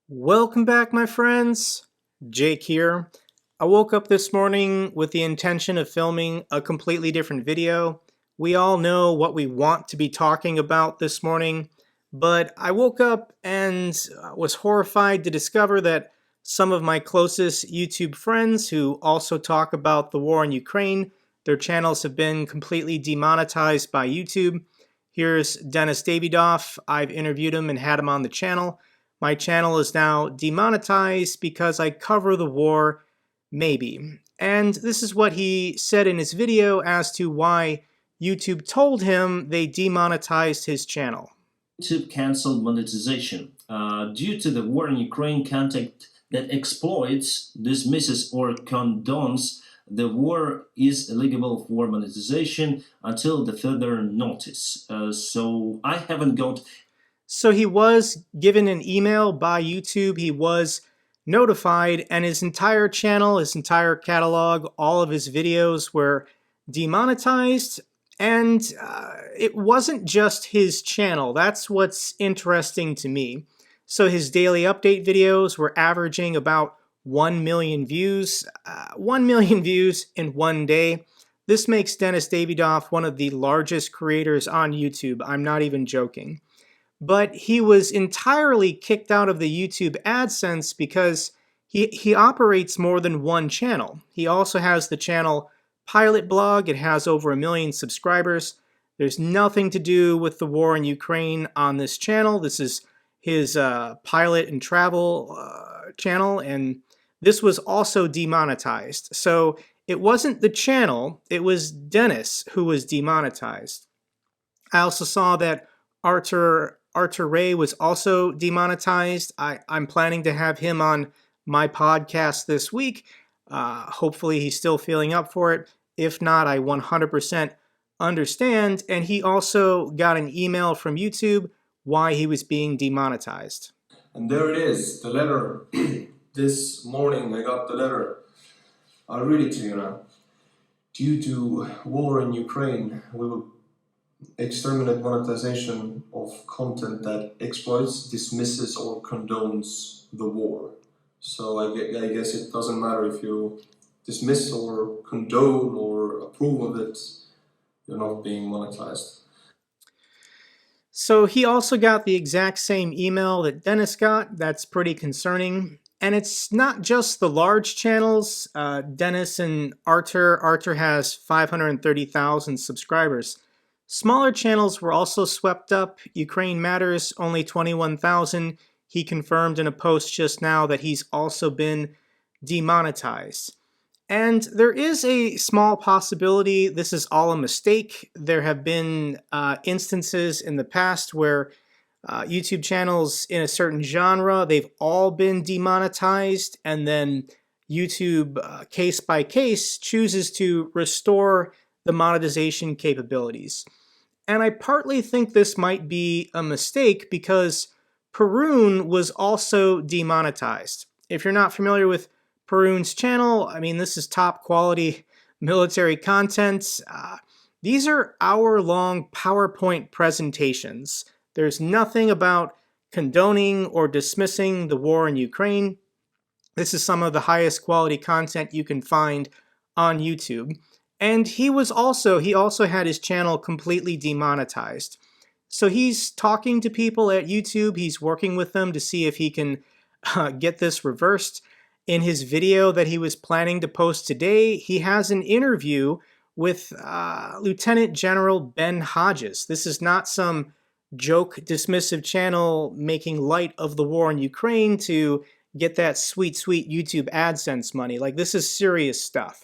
Welcome back, my friends. Jake here. I woke up this morning with the intention of filming a completely different video. We all know what we want to be talking about this morning, but I woke up and was horrified to discover that some of my closest YouTube friends who also talk about the war in Ukraine, their channels have been completely demonetized by YouTube. Here's Denis Davidoff. I've interviewed him and had him on the channel. My channel is now demonetized because I cover the war, maybe. And this is what he said in his video as to why YouTube told him they demonetized his channel. YouTube canceled monetization due to the war in Ukraine. Content that exploits, dismisses, or condones the war is eligible for monetization until the further notice. So I haven't got. So he was given an email by YouTube. He was notified, and his entire channel, his entire catalog, all of his videos were demonetized. And it wasn't just his channel. That's what's interesting to me. So his daily update videos were averaging about 1 million views. 1 million views in one day. This makes Denis Davidoff one of the largest creators on YouTube. I'm not even joking. But he was entirely kicked out of the YouTube AdSense because he operates more than one channel. He also has the channel Pilot Blog. It has over 1 million subscribers. There's nothing to do with the war in Ukraine on this channel. This is his pilot and travel channel, and this was also demonetized. So it wasn't the channel, it was Denis who was demonetized. I also saw that Arthur Ray was also demonetized. I'm planning to have him on my podcast this week. Hopefully he's still feeling up for it. If not, I 100% understand. And he also got an email from YouTube why he was being demonetized. And there it is, the letter. This morning I got the letter. I'll read it to you now. Due to war in Ukraine, we will exterminate monetization of content that exploits, dismisses, or condones the war. So I guess it doesn't matter if you dismiss or condone or approve of it, you're not being monetized. So he also got the exact same email that Denis got. That's pretty concerning. And it's not just the large channels. Denis and Arthur has 530,000 subscribers. Smaller channels were also swept up. Ukraine Matters, only 21,000. He confirmed in a post just now that he's also been demonetized. And there is a small possibility this is all a mistake. There have been instances in the past where YouTube channels in a certain genre, they've all been demonetized, and then YouTube, case by case, chooses to restore the monetization capabilities. And I partly think this might be a mistake because Perun was also demonetized. If you're not familiar with Perun's channel, I mean, this is top quality military content. These are hour-long PowerPoint presentations. There's nothing about condoning or dismissing the war in Ukraine. This is some of the highest quality content you can find on YouTube. And he also had his channel completely demonetized. So he's talking to people at YouTube. He's working with them to see if he can get this reversed. In his video that he was planning to post today, he has an interview with Lieutenant General Ben Hodges. This is not some joke dismissive channel making light of the war in Ukraine to get that sweet, sweet YouTube AdSense money. Like, this is serious stuff.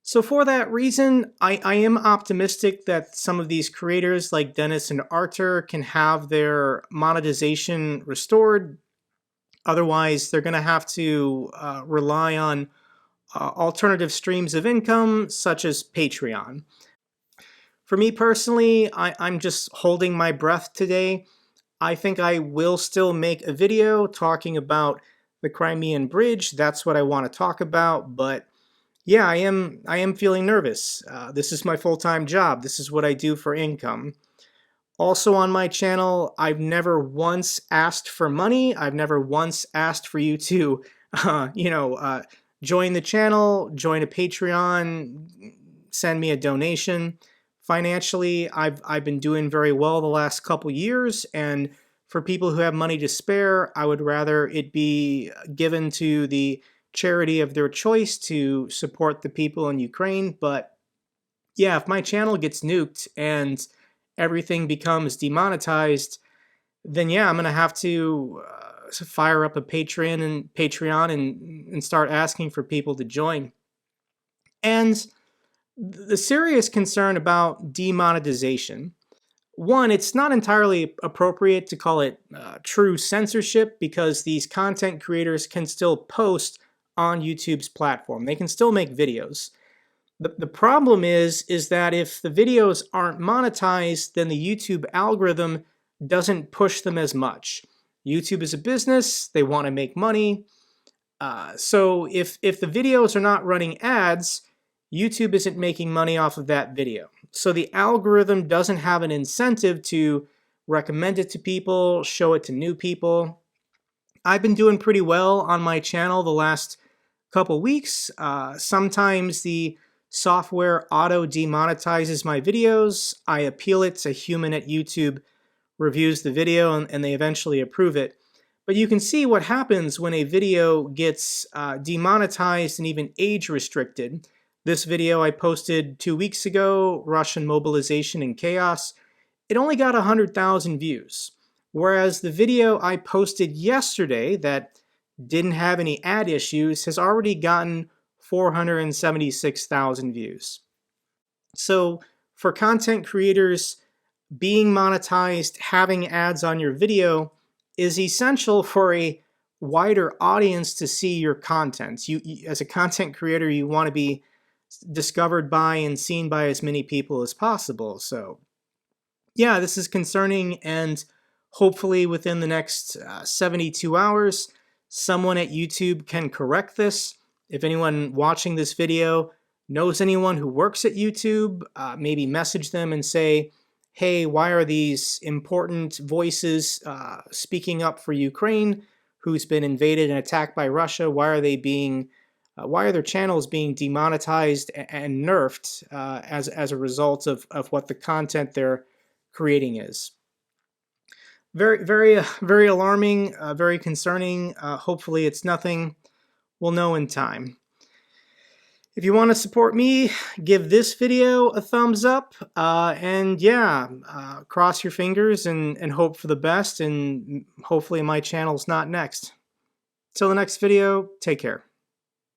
So for that reason, I am optimistic that some of these creators like Denis and Arthur can have their monetization restored. Otherwise, they're going to have to rely on alternative streams of income, such as Patreon. For me personally, I'm just holding my breath today. I think I will still make a video talking about the Crimean Bridge. That's what I want to talk about. But yeah, I am feeling nervous. This is my full-time job. This is what I do for income. Also on my channel, I've never once asked for money. I've never once asked for you to, join the channel, join a Patreon, send me a donation. Financially, I've been doing very well the last couple years, and for people who have money to spare, I would rather it be given to the charity of their choice to support the people in Ukraine. But yeah, if my channel gets nuked and everything becomes demonetized, then yeah, I'm gonna have to fire up a Patreon and start asking for people to join. And the serious concern about demonetization, one, it's not entirely appropriate to call it true censorship because these content creators can still post on YouTube's platform. They can still make videos. The problem is that if the videos aren't monetized, then the YouTube algorithm doesn't push them as much. YouTube is a business, they want to make money. So if the videos are not running ads, YouTube isn't making money off of that video. So the algorithm doesn't have an incentive to recommend it to people, show it to new people. I've been doing pretty well on my channel the last couple weeks. Sometimes the software auto demonetizes my videos. I appeal it. A human at YouTube reviews the video and they eventually approve it. But you can see what happens when a video gets demonetized and even age restricted. This video I posted 2 weeks ago, Russian mobilization and chaos, it only got 100,000 views. Whereas the video I posted yesterday that didn't have any ad issues has already gotten 476,000 views. So for content creators, being monetized, having ads on your video is essential for a wider audience to see your content. You as a content creator, you want to be discovered by and seen by as many people as possible. So yeah, this is concerning, and hopefully within the next 72 hours, someone at YouTube can correct this. If anyone watching this video knows anyone who works at YouTube, maybe message them and say, hey, why are these important voices speaking up for Ukraine, who's been invaded and attacked by Russia? Why are their channels being demonetized and nerfed as a result of what the content they're creating is? Very, very, very alarming, very concerning. Hopefully it's nothing. We'll know in time. If you want to support me, give this video a thumbs up, and yeah, cross your fingers and hope for the best, and hopefully my channel's not next. Till the next video, take care.